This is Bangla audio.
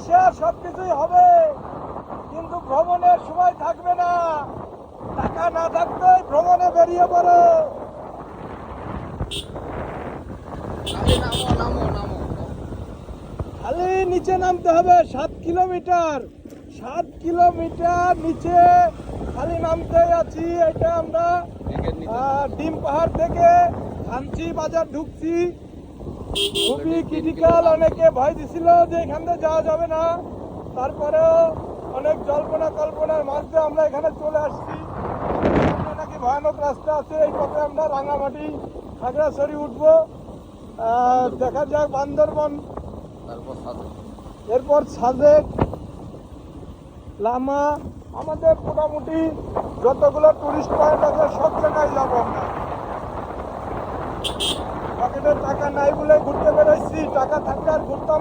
চিকিৎসা সবকিছুই হবে, কিন্তু ভ্রমণের সময় থাকবে না। টাকা না থাকতে ভ্রমণে বেরিয়ে পড়ো। খালি নিচে নামতে হবে 7 কিলোমিটার। 7 কিলোমিটার নিচে খালি নামতে আছি। এটা আমরা ডিম পাহাড় থেকে কাঞ্চি বাজার ঢুকছি। খুবই ক্রিটিক্যাল। অনেকে ভয় দিছিল যে এখান থেকে যাওয়া যাবে না, তারপরেও অনেক জল্পনা কল্পনার মাঝে আমরা এখানে চলে আসছি। নাকি ভয়ানক রাস্তা আছে, এই পথে আমরা রাঙামাটি খাগড়াছড়ি উঠবো। দেখা যাক বান্দরবন, এরপর সাজেক, লামা, আমাদের মোটামুটি যতগুলো টুরিস্ট পয়েন্ট আছে সব জায়গায় যাবো আমরা। পকেটে টাকা নাই বলে ঘুরতে বেরোচ্ছি, টাকা থাকলে আর ঘুরতাম।